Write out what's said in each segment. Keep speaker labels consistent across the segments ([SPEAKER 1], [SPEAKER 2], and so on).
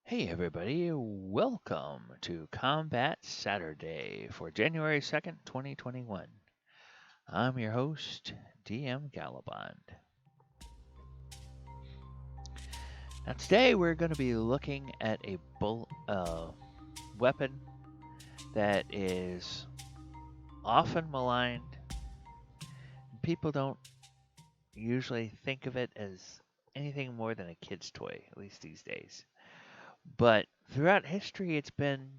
[SPEAKER 1] Hey everybody, welcome to Combat Saturday for January 2nd, 2021. I'm your host, DM Gallibond. Now today we're going to be looking at a weapon that is often maligned. People don't usually think of it as anything more than a kid's toy, at least these days. But throughout history it's been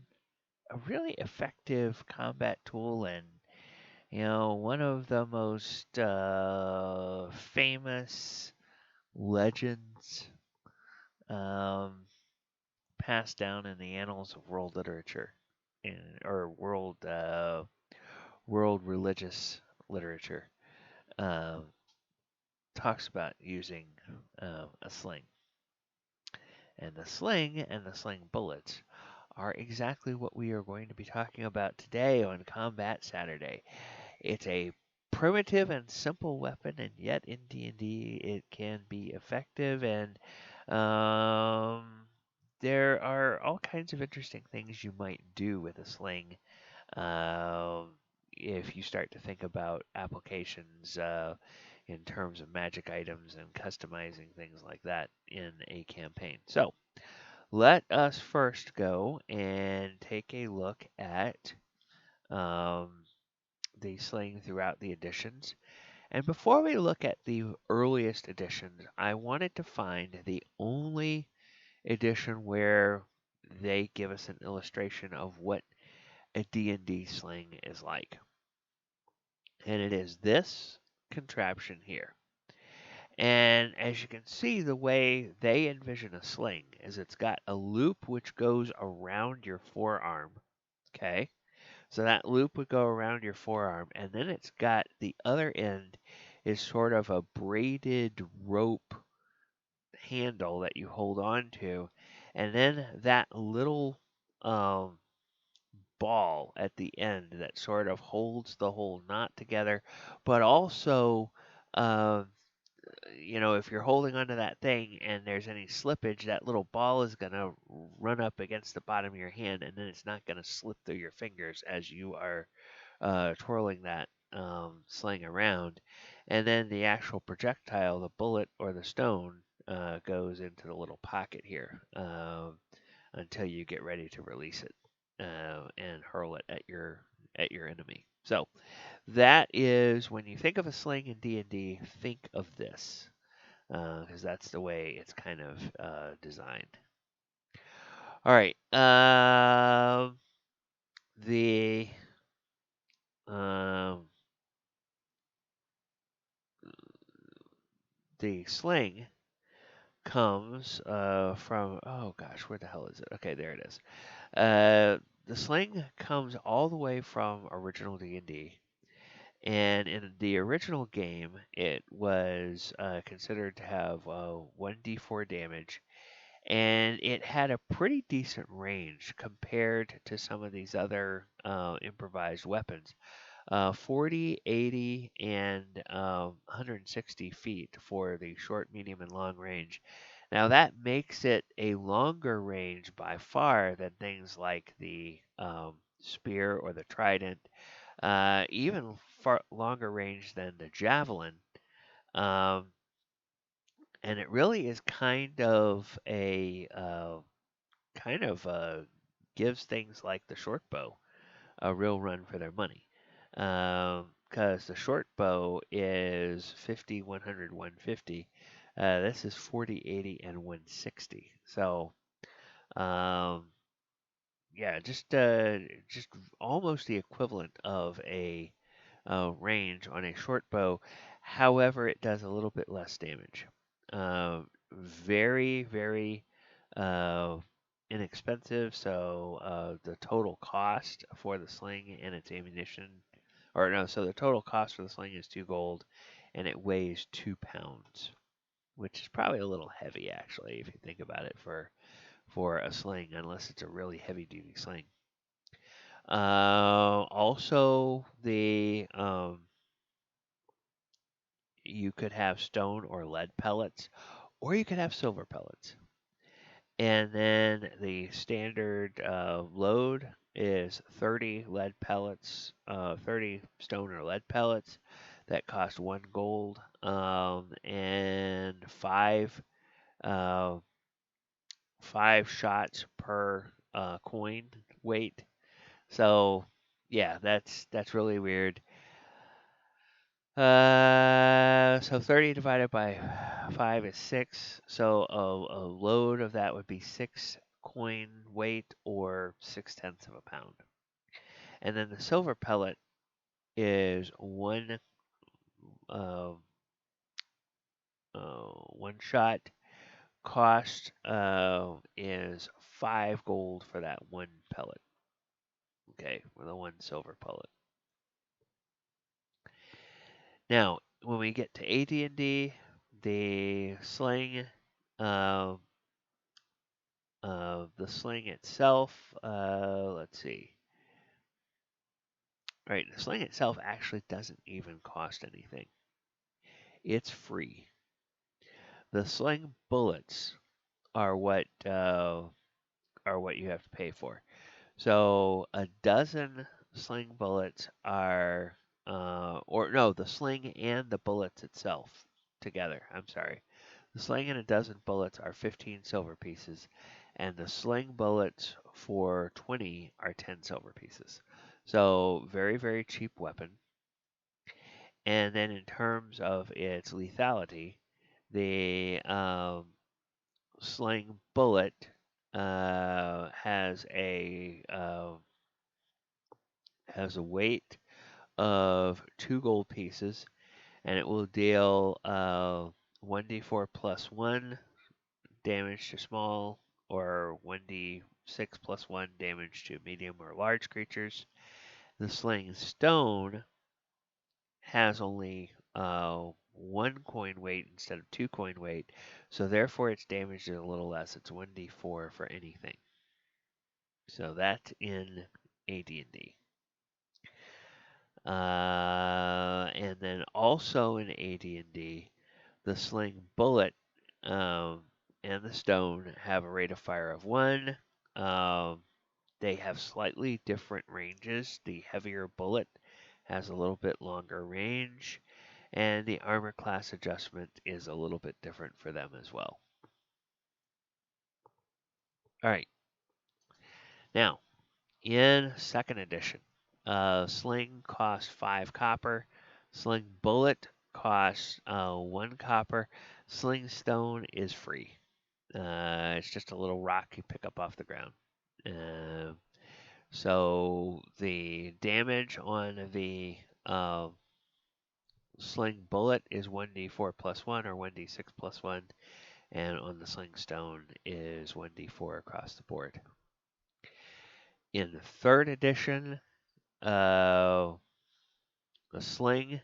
[SPEAKER 1] a really effective combat tool and one of the most famous legends um, passed down in the annals of world literature, or world religious literature, um, talks about using a sling. And the sling and the sling bullets are exactly what we are going to be talking about today on Combat Saturday. It's a primitive and simple weapon, and yet in D&D it can be effective. And um, there are all kinds of interesting things you might do with a sling um, if you start to think about applications in terms of magic items and customizing things like that in a campaign. So let us first go and take a look at um, the sling throughout the editions. And before we look at the earliest editions, I wanted to find the only edition where they give us an illustration of what a D&D sling is like. And it is this contraption here. And as you can see, the way they envision a sling is it's got a loop which goes around your forearm. Okay? So that loop would go around your forearm, and then it's got the other end is sort of a braided rope handle that you hold on to, and then that little um, ball at the end that sort of holds the whole knot together, but also um, if you're holding onto that thing and there's any slippage, that little ball is going to run up against the bottom of your hand and then it's not going to slip through your fingers as you are twirling that sling around. And then the actual projectile, the bullet or the stone, goes into the little pocket here until you get ready to release it and hurl it at your enemy. So that is when you think of a sling in D&D, think of this because that's the way it's kind of designed. All right. The um, the sling comes from, oh gosh, where the hell is it? Okay, there it is. The sling comes all the way from original D&D, and in the original game, it was considered to have 1d4 damage, and it had a pretty decent range compared to some of these other improvised weapons. 40, 80, and 160 feet for the short, medium, and long range. Now that makes it a longer range by far than things like the spear or the trident, even far longer range than the javelin. Um, and it really is kind of gives things like the short bow a real run for their money. Because the short bow is 50, 100, 150. This is 40, 80, and 160. So, um, yeah, just almost the equivalent of a range on a short bow. However, it does a little bit less damage. Very, very uh, inexpensive. So the total cost for the sling and its ammunition, or no, so the total cost for the sling is 2 gold, and it weighs 2 pounds, which is probably a little heavy actually if you think about it for a sling, unless it's a really heavy duty sling. Also, the you could have stone or lead pellets, or you could have silver pellets. And then the standard load is 30 lead pellets, 30 stone or lead pellets that cost 1 gold, and uh, 5 shots per coin weight. So yeah, that's really weird. So 30 divided by 5 is 6. So a load of that would be 6 coin weight or 6/10 of a pound. And then the silver pellet is uh, one shot. Cost is 5 gold for that one pellet. Okay, for the one silver pellet. Now, when we get to AD&D, the sling, uh, the sling itself, let's see. Right, the sling itself actually doesn't even cost anything. It's free. The sling bullets are what you have to pay for. So a dozen sling bullets are, or no, the sling and the bullets itself together. I'm sorry. The sling and a dozen bullets are 15 silver pieces, and the sling bullets for 20 are 10 silver pieces. So very, very cheap weapon. And then in terms of its lethality, the sling bullet has a weight of 2 gold pieces, and it will deal 1d4 plus 1 damage to small, or 1d6 plus 1 damage to medium or large creatures. The sling stone has only 1 coin weight instead of 2 coin weight, so therefore its damage is a little less. It's 1d4 for anything. So that's in AD&D. And then also in AD&D, the sling bullet and the stone have a rate of fire of 1. They have slightly different ranges. The heavier bullet has a little bit longer range, and the armor class adjustment is a little bit different for them as well. All right. Now, in second edition, sling costs 5 copper. Sling bullet costs 1 copper. Sling stone is free. It's just a little rock you pick up off the ground. So the damage on the sling bullet is 1d4 plus 1 or 1d6 plus 1, and on the sling stone is 1d4 across the board. In third edition, the sling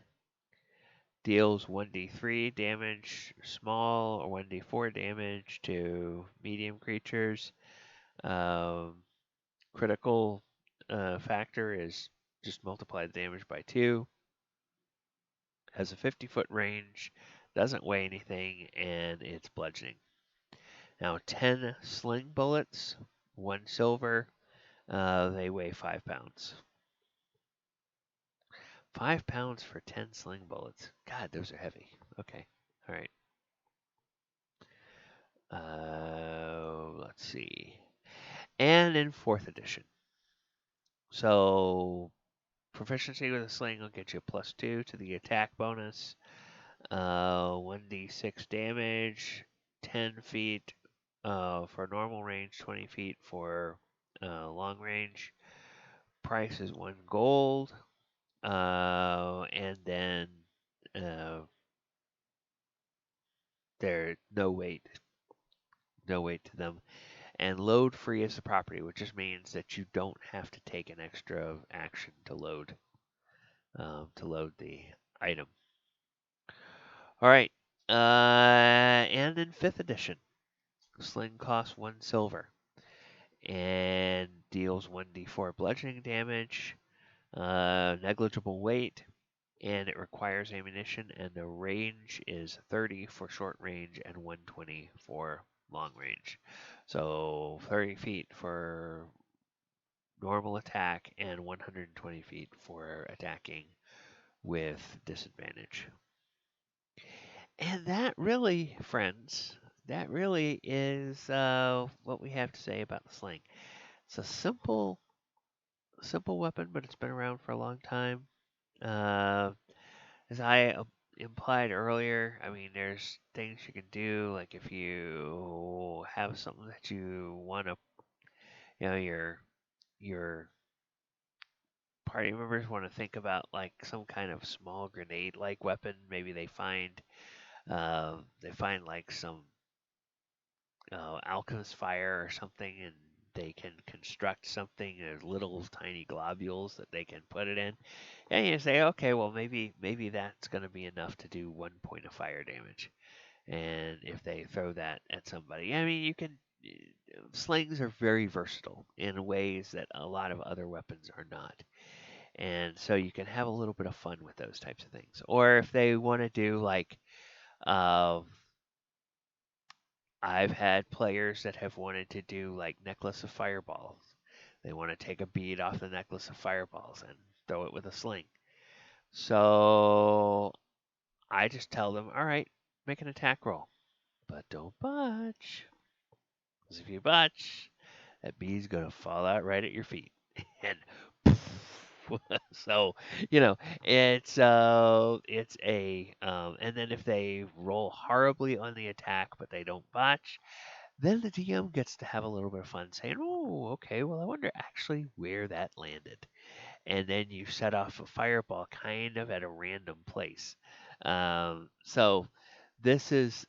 [SPEAKER 1] deals 1d3 damage small or 1d4 damage to medium creatures. Critical factor is just multiply the damage by 2. Has a 50-foot range, doesn't weigh anything, and it's bludgeoning. Now 10 sling bullets, 1 silver, they weigh 5 pounds. 5 pounds for 10 sling bullets. God, those are heavy. Okay, all right. Let's see. And in 4th edition. So, proficiency with a sling will get you +2 to the attack bonus. 1d6 damage, 10 feet for normal range, 20 feet for long range. Price is 1 gold. And then they're no weight to them. And load free is the property, which just means that you don't have to take an extra action to load the item. All right. And in 5th edition, sling costs 1 silver and deals 1d4 bludgeoning damage, negligible weight, and it requires ammunition, and the range is 30 for short range and 120 for long range. So 30 feet for normal attack and 120 feet for attacking with disadvantage. And that really, friends, that really is what we have to say about the sling. It's a simple weapon, but it's been around for a long time. Uh, as I implied earlier, I mean, there's things you can do, like if you have something that you want to, your party members want to think about, like some kind of small grenade-like weapon. Maybe they find like some alchemist fire or something, and they can construct something as little tiny globules that they can put it in. And you say, okay, well maybe that's going to be enough to do 1 point of fire damage. And if they throw that at somebody, I mean, you can. Slings are very versatile in ways that a lot of other weapons are not. And so you can have a little bit of fun with those types of things. Or if they want to do like, uh, I've had players that have wanted to do like necklace of fireballs. They want to take a bead off the necklace of fireballs and throw it with a sling. So I just tell them, all right, make an attack roll, but don't botch. Because if you botch, that bee's gonna fall out right at your feet, and so it's a and then if they roll horribly on the attack but they don't botch, then the DM gets to have a little bit of fun saying, "Oh, okay, well I wonder actually where that landed." And then you set off a fireball kind of at a random place. So this is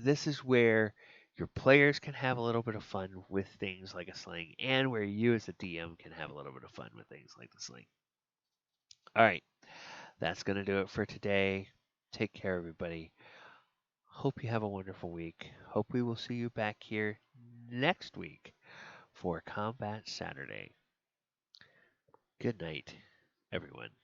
[SPEAKER 1] this is where your players can have a little bit of fun with things like a sling, and where you as a DM can have a little bit of fun with things like the sling. All right, that's going to do it for today. Take care, everybody. Hope you have a wonderful week. Hope we will see you back here next week for Combat Saturday. Good night, everyone.